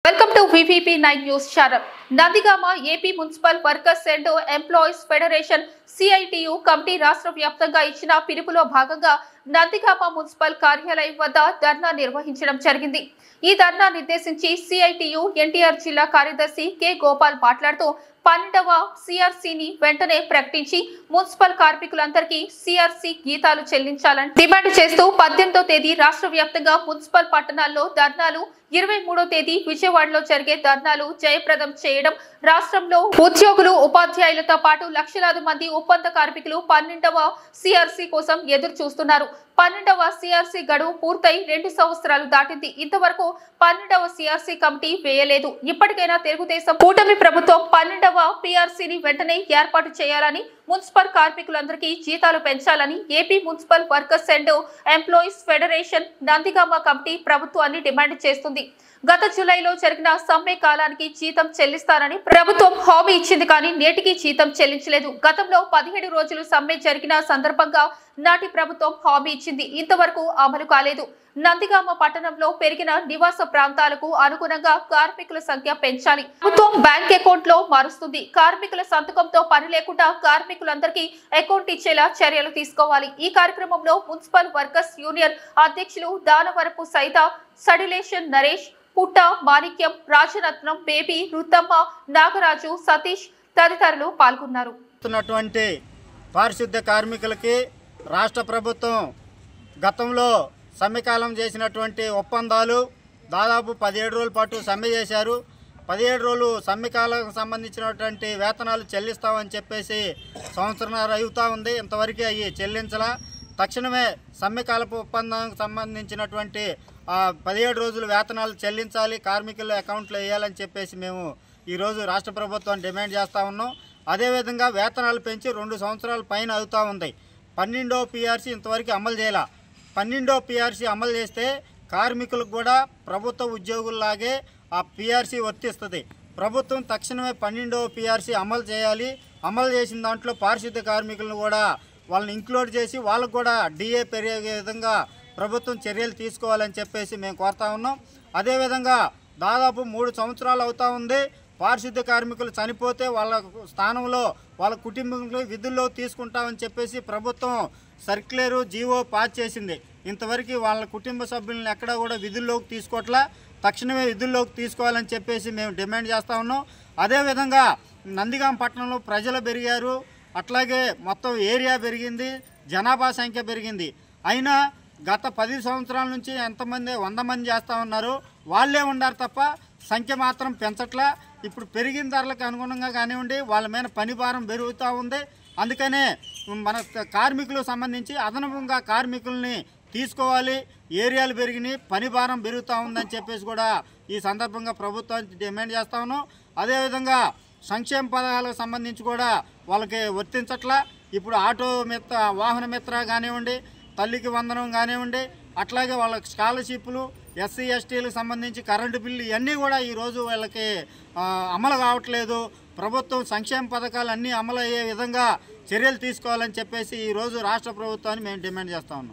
Welcome to VVP9 News Channel. Nandigama AP municipal workers and employees federation CITU committee రాష్ట్ర వ్యాప్తంగా ఇచ్చిన పిలుపులో భాగంగా నందిగామ మున్సిపల్ కార్యాలయం వద్ద ధర్నా నిర్వహించడం జరిగింది. ఈ ధర్నా నిర్దేశించి CITU NTR జిల్లా కార్యదర్శి K. గోపాల్ మాట్లాడుతూ 12వ CRCని వెంటనే ప్రకటించి మున్సిపల్ కార్మికులందరికీ CRC గీతాలు చెల్లించాలని డిమాండ్ చేస్తూ 18వ తేదీ రాష్ట్ర వ్యాప్తంగా మున్సిపల్ పట్టణాల్లో ధర్నాలు, 23వ తేదీ విజయవాడలో జరిగే ధర్నాలు జయప్రదం చేయడం, రాష్ట్రంలో ఉద్యోగులు ఉపాధ్యాయులతో పాటు లక్షలాది మంది ఒప్పంద కార్మికులు 12వ CRC కోసం ఎదురు చూస్తున్నారు. 12వ CRC గడువు పూర్తయి 2 సంవత్సరాలు దాటింది. ఇంతవరకు 12వ CRC కమిటీ వేయలేదు. ఇప్పటికైనా తెలుగుదేశం కూటమి ప్రభుత్వం 12వ PRCని వెంటనే ఏర్పాటు చేయాలని, మున్సిపల్ కార్మికులందరికీ జీతాలు పెంచాలని AP municipal workers and employees federation Nandigama committee ప్రభుత్వాన్ని డిమాండ్ చేస్తుంది. గత జూలైలో జరిగిన సమ్మె కాలానికి జీతం చెల్లిస్తానని ప్రభుత్వం హామీ ఇచ్చింది, కానీ నేటికి జీతం చెల్లించలేదు. గతంలో 17 రోజులు సమ్మె జరిగిన సందర్భంగా నాటి ప్రభుత్వం హామీ ఇచ్చింది, ఇంతవరకు అమలు కాలేదు. నందిగామ పట్టణంలో పెరిగిన నివాస ప్రాంతాలకు అనుగుణంగా కార్మికుల సంఖ్య పెంచాలి. ప్రభుత్వం బ్యాంక్ అకౌంట్ లో మారుస్తుంది. కార్మికుల సంతకంతో పని లేకుండా కార్మికులందరికీ అకౌంట్ ఇచ్చేలా చర్యలు తీసుకోవాలి. ఈ కార్యక్రమంలో మున్సిపల్ వర్కర్స్ యూనియన్ అధ్యక్షులు దానవరపు సైత, సడిలేషన్ నరేష్, పుట్ట మాణిక్యం, రాజరత్నం, బేబీ, రుద్దమ్మ, నాగరాజు, సతీష్ తదితరులు పాల్గొన్నారు. పారిశుద్ధ కార్మికులకి రాష్ట్ర ప్రభుత్వం గతంలో సమ్మెకాలం చేసినటువంటి ఒప్పందాలు దాదాపు 17 రోజుల పాటు సమ్మె చేశారు. 17 రోజులు సమ్మెకాలకు సంబంధించినటువంటి వేతనాలు చెల్లిస్తామని చెప్పేసి సంవత్సరాలు అవుతా ఉంది. ఇంతవరకు అవి చెల్లించలా. తక్షణమే సమ్మెకాలపు ఒప్పందానికి సంబంధించినటువంటి 17 రోజుల వేతనాలు చెల్లించాలి, కార్మికుల అకౌంట్లో వేయాలని చెప్పేసి మేము ఈరోజు రాష్ట్ర ప్రభుత్వాన్ని డిమాండ్ చేస్తూ ఉన్నాం. అదేవిధంగా వేతనాలు పెంచి 2 సంవత్సరాల పైన అవుతూ ఉంది. 12వ PRC ఇంతవరకు అమలు చేయాల. 12వ PRC అమలు చేస్తే కార్మికులకు కూడా ప్రభుత్వ ఉద్యోగుల్లాగే ఆ PRC వర్తిస్తుంది. ప్రభుత్వం తక్షణమే 12వ PRC అమలు చేయాలి. అమలు చేసిన దాంట్లో పారిశుద్ధ కార్మికులను కూడా వాళ్ళని ఇంక్లూడ్ చేసి వాళ్ళకు కూడా DA పెరిగే విధంగా ప్రభుత్వం చర్యలు తీసుకోవాలని చెప్పేసి మేము కోరుతా ఉన్నాం. అదేవిధంగా దాదాపు 3 సంవత్సరాలు అవుతా ఉంది. పారిశుద్ధ కార్మికులు చనిపోతే వాళ్ళ స్థానంలో వాళ్ళ కుటుంబంలో విధుల్లో తీసుకుంటామని చెప్పేసి ప్రభుత్వం సర్క్యులరు జీవో పాస్ చేసింది. ఇంతవరకు వాళ్ళ కుటుంబ సభ్యులను ఎక్కడా కూడా విధుల్లోకి తీసుకోవట్లా. తక్షణమే విధుల్లోకి తీసుకోవాలని చెప్పేసి మేము డిమాండ్ చేస్తూ ఉన్నాం. అదేవిధంగా నందిగామ పట్టణంలో ప్రజలు పెరిగారు, అట్లాగే మొత్తం ఏరియా పెరిగింది, జనాభా సంఖ్య పెరిగింది. అయినా గత 10 సంవత్సరాల నుంచి ఎంతమంది 100 మంది చేస్తూ ఉన్నారు, వాళ్ళే ఉన్నారు తప్ప సంఖ్య మాత్రం పెంచట్లా. ఇప్పుడు పెరిగిన ధరలకు అనుగుణంగా కానివ్వండి, వాళ్ళ మీద పని భారం పెరుగుతూ ఉంది. అందుకనే మన కార్మికులకు సంబంధించి అదనంగా కార్మికుల్ని తీసుకోవాలి. ఏరియాలు పెరిగినాయి, పని భారం పెరుగుతూ ఉందని చెప్పేసి కూడా ఈ సందర్భంగా ప్రభుత్వానికి డిమాండ్ చేస్తా ఉన్నాం. అదేవిధంగా సంక్షేమ పథకాలకు సంబంధించి కూడా వాళ్ళకి వర్తించట్లా. ఇప్పుడు ఆటో మిత్ర, వాహన మిత్ర కానివ్వండి, తల్లికి వందనం కానివ్వండి, అట్లాగే వాళ్ళకి స్కాలర్షిప్లు, SC STలకు సంబంధించి కరెంటు బిల్లు ఇవన్నీ కూడా ఈరోజు వాళ్ళకి అమలు కావట్లేదు. ప్రభుత్వం సంక్షేమ పథకాలు అన్నీ అమలు అయ్యే విధంగా చర్యలు తీసుకోవాలని చెప్పేసి ఈరోజు రాష్ట్ర ప్రభుత్వాన్ని మేము డిమాండ్ చేస్తా ఉన్నాం.